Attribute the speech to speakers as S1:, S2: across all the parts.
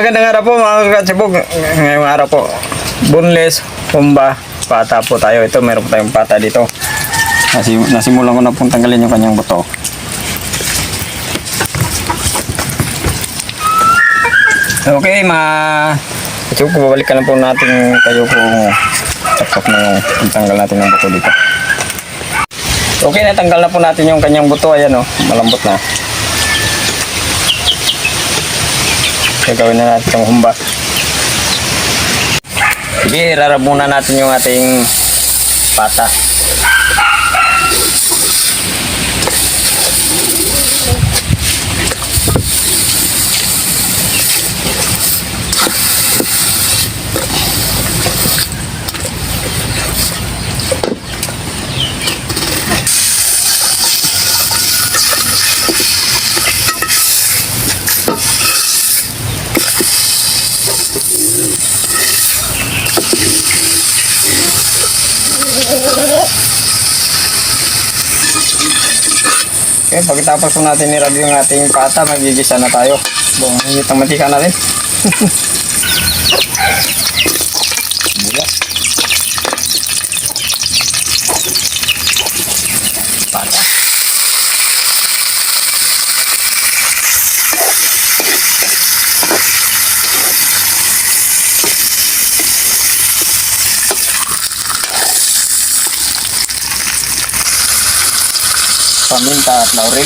S1: magandang araw po mga katsibog. Ngayong araw po, boneless, humba, pata po tayo. Ito, meron po tayong pata dito. Nasimulan ko na pong tanggalin yung kanyang buto. Okay, mga katsibog, babalikan na po natin kayo kung sakop na yung tanggal natin ng buto dito. Okay, natanggal na po natin yung kanyang buto. Ayan o, malambot na. Gagawin na natin yung humba. Sige, rarab muna natin yung ating pata. Okay, pagkatapos po natin i-rub yung ating pata, magigisa na tayo. Buong hingit ang mantika natin. Bula. Pata. Paminta at laurel.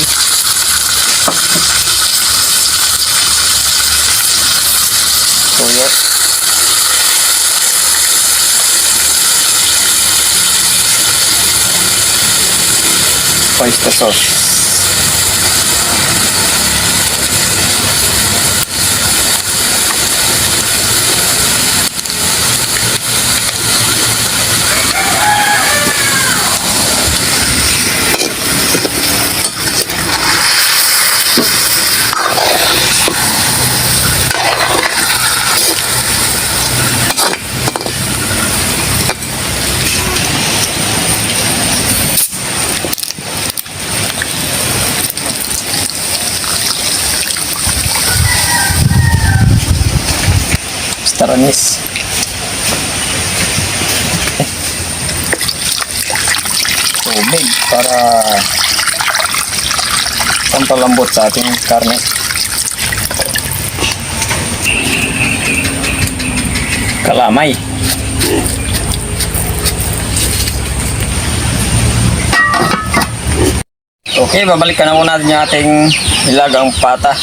S1: Toyo. Oyster sauce. Taranis. Tubig para pampalambot sa ating karne. Kalamay. Okay, babalikan na muna natin yung ating nilagang pata.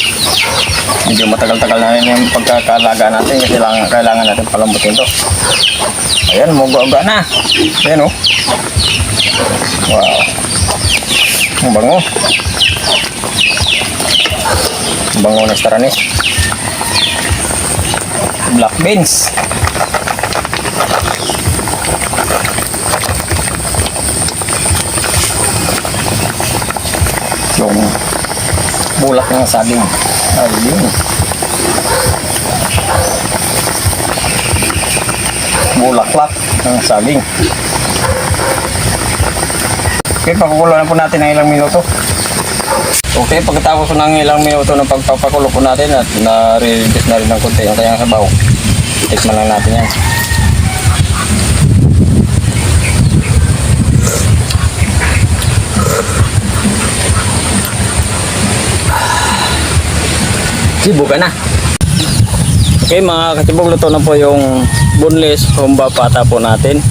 S1: Medyo matagal-tagal na rin yung pagkakalaga natin kasi kailangan natin palambutin to. Ayan, muga-uga na. Ayan o. Wow. Ang bango. Ang bango ng taranis. Black beans. Yung bulak ng saging. Ayun. Bulaklak ng saging. Okay, pakukulo na po natin ng ilang minuto. Okay, pagkatapos ng ilang minuto ng pagpapakulo po natin at na-reduce na rin ng konti yung kanyang sabaw. Tikman lang natin yan. Sibo ka na. Okay mga katibog, luto na po yung boneless humba pata po natin.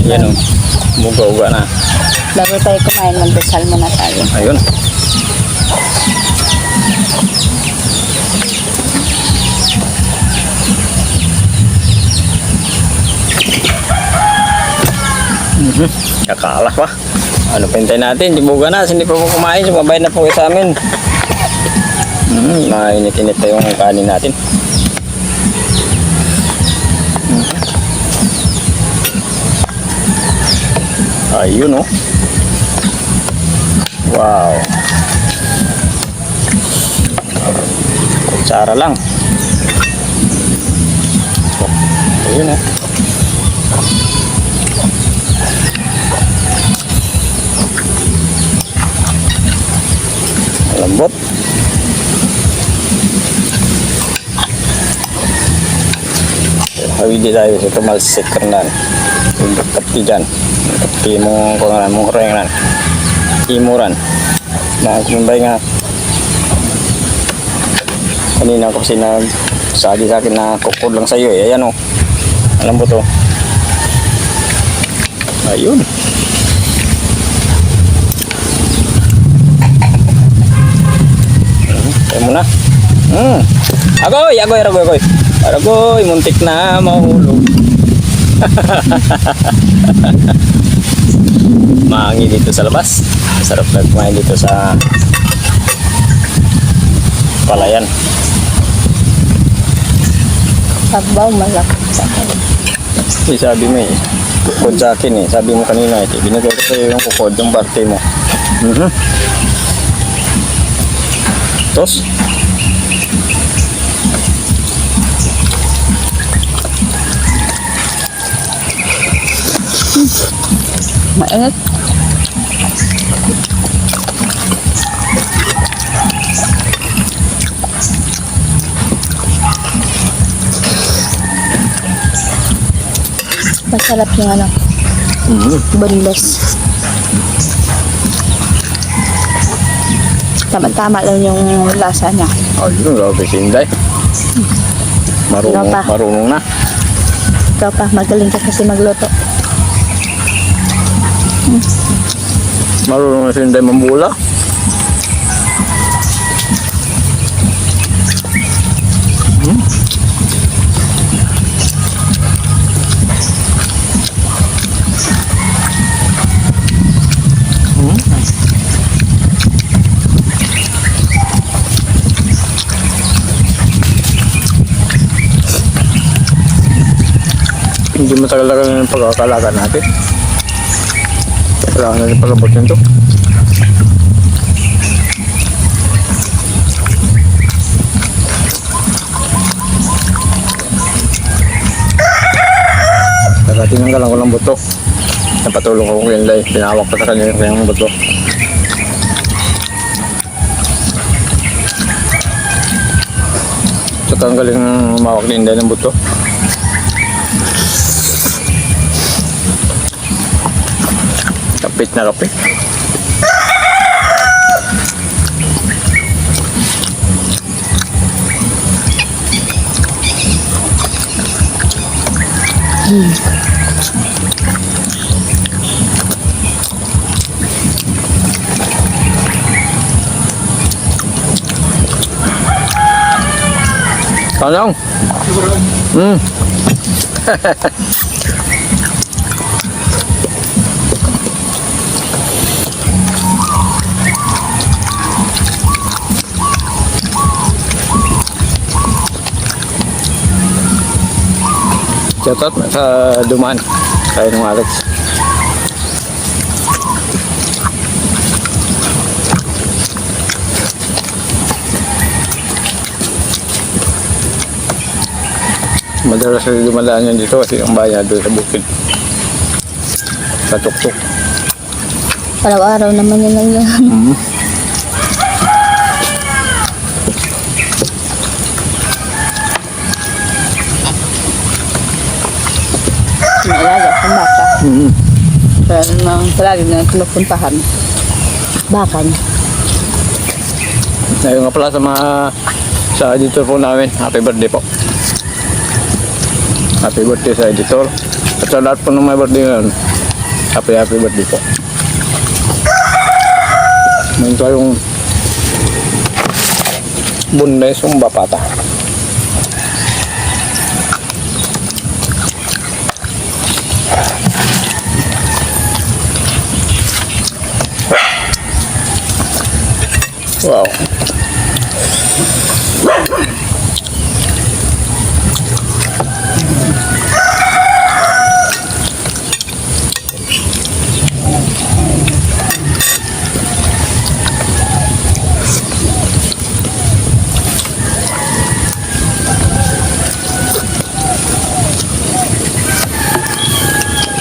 S1: Yan o, muga-uga na.
S2: Bago tayo kumain, magdasal muna tayo.
S1: Ayun. Kakalas pa. Ano pintay natin, dibuga na, hindi pa po kumain, sumabay na po sa amin. Mainit-init na yung kanin natin. Ayun oh. Wow. Kutsara lang. Ayun oh. Lambot. Hawidi tayo sa tumalsik karnan. Yung kapti dyan. Kapti mong kungaran, mong kurengan. Imuran. Na kumbay nga. Kanina kasi sabi sa akin na kukod lang sa'yo eh. Ayan o. Alam mo to. Ayun. Tayo muna. Agoy, muntik na mahulog. Mahangi dito sa labas. Sarap na kumain dito sa palayan.
S2: Sabaw, malaki sa akin.
S1: Sabi mo eh, kukod sa akin eh. Sabi mo kanina eh, binigay ko sa'yo yung kukod, yung birthday mo. Tos?
S2: Mainit. Masarap yung ano, boneless. Tama-tama lang yung lasa niya.
S1: Ayun, grabe si Inday.
S2: Ikaw pa.
S1: Marunong na.
S2: Ikaw pa, magaling ka kasi magluto.
S1: Marunong na si Inday mambula. Hindi matagal-tagal na yung pagkakalaga natin. Kailangan natin pag-abutin ito. Tinanggalan ko ng buto. Napatulong ko kung Inday. Pinawak ko sa kanya yung buto. So tanggalin ang mawak ni Inday ng buto. Kapit na kapit. Tanong? Shoutout sa Dumaan. Kaya ng Alex. Madalas na dumadaan yan dito kasi ang bayan doon sa bukid. Sa tuktok.
S2: Araw-araw naman yun lang yan. Alaga sa baka. Pero nang palagi na pinupuntahan. Bakan.
S1: Ngayon nga pala sa mga sa editor po namin. Happy birthday po. Happy birthday sa editor. At sa lahat po ng may birthday ngayon. Happy birthday po. Mayroon tayong bunles yung bapata. Wow.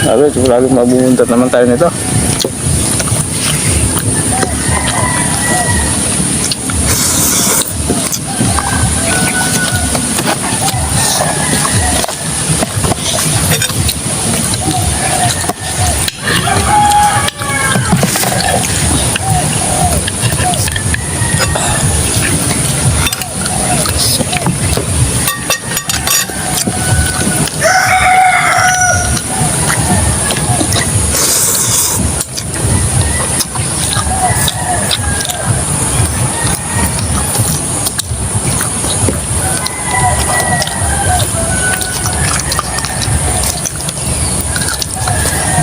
S1: Sabi, laging mabubuntat naman tayo nito.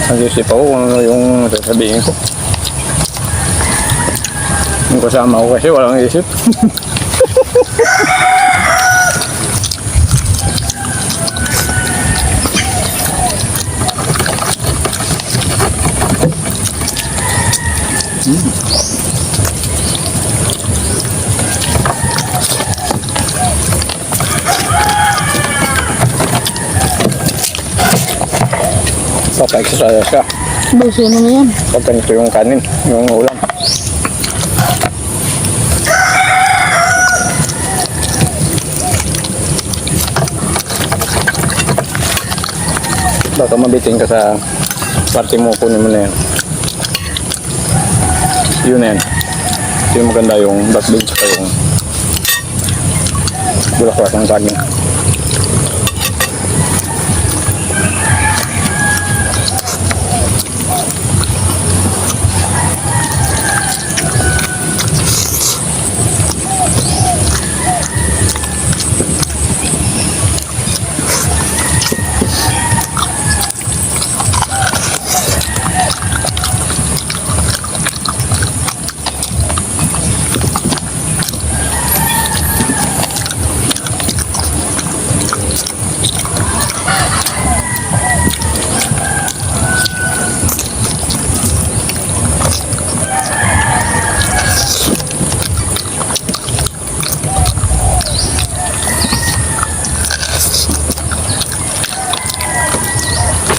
S1: Nag-isip ako kung ano yung sasabihin ko. Yung kasama ko kasi walang isip. Papa-exercise ka.
S2: Busin mo na yan.
S1: Pag ganito yung kanin, yung ulam. Baka mabitin ka sa party mo, kunin mo na yan. Yun na yan. Ito yung maganda yung back bench pa yung bulaklak ng saging.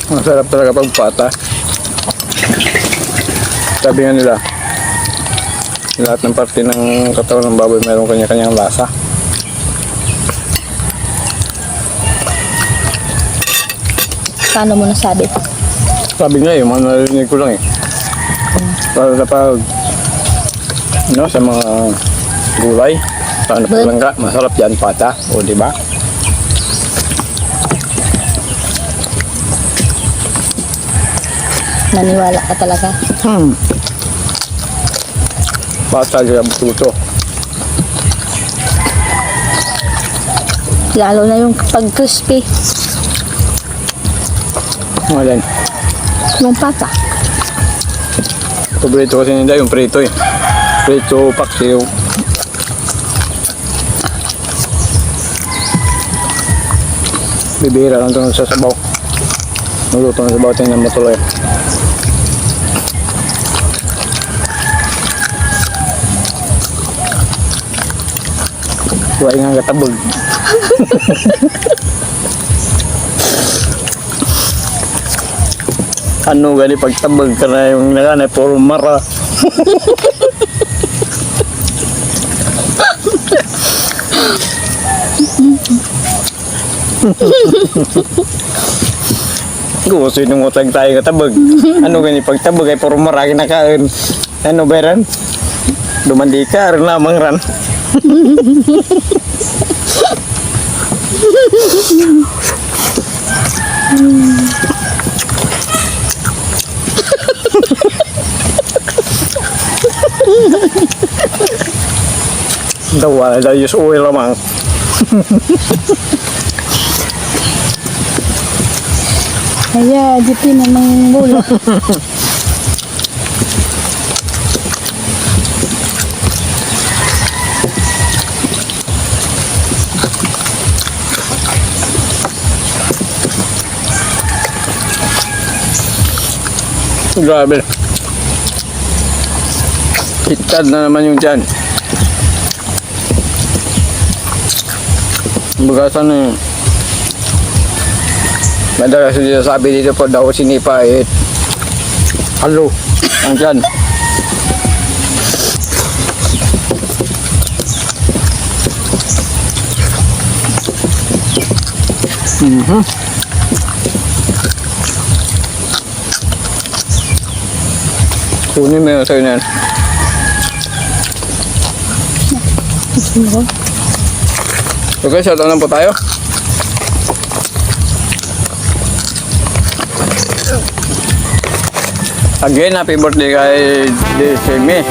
S1: Masarap talaga pag pata. Sabi nga nila, lahat ng parte ng katawan ng baboy mayroong kanya-kanyang lasa.
S2: Paano mo nasabi?
S1: Sabi nga yung mga narinig ko lang eh. Para sa pag, sa mga gulay, paano pa lang ka, masarap yan pata. O diba?
S2: Naniwala ka talaga.
S1: Pata dyan ang tuto.
S2: Lalo na yung pag crispy.
S1: Ngayon,
S2: Yung pata.
S1: paborito kasi nila yung prito eh. Prito, paksiw. Bibihira lang ito sa sabaw. Naluto na sabaw, tingnan mo tuloy. Huwag nga katabog. Ano gani pagtabog ka na yung nakanay, puro mara. Gusto yung utang tayo katabog. Ano gani pagtabog ay puro mara kinakain. Ano ba ran? Dumandi ka rin lamang ran. Dawa na yung uwi lamang.
S2: Kaya, dito namang bulo.
S1: Grabe. Hitad na naman yung dyan. Bagasan na yun. Madalas dito sabi dito po daw sinipa halo ang dyan. Kunin mo yung sa'yo na yan. Okay, shout out lang po tayo. Again, happy birthday kay Desemi.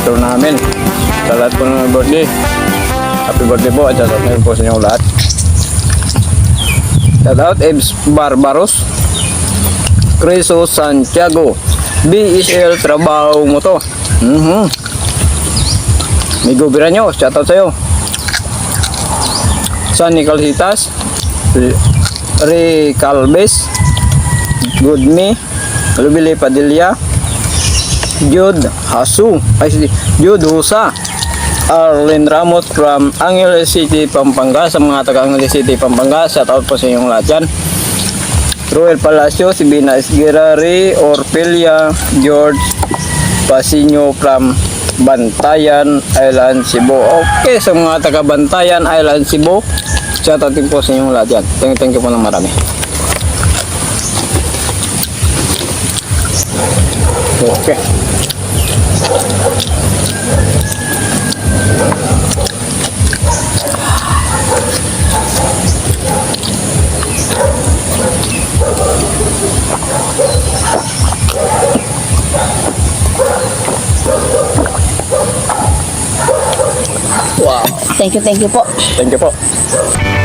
S1: Ito namin. Sa lahat po ng birthday. Happy birthday po at shout out po sa inyong lahat. Shout out, Ebs Barbaros. Criso Santiago. BSL, trabaho mo to. Migo Biranyo, shoutout sa'yo. Sunny Calhitas, Recalbes, Goodme, Lubili Padilla, Jude Hasu, Jude Husa, Arlen Ramos from Angeles City, Pampanga. Sa mga taga Angeles City, Pampanga, shoutout po sa inyong lahat yan. Ruel Palacio, si Bina Esguerari, Orpelia, George Pasinyo from Bantayan Island, Cebu. Okay, sa mga taga Bantayan Island, Cebu, shoutout din po sa inyong lahat yan. Thank you po ng marami. Okay. Wow.
S2: Thank you po.
S1: Thank you po.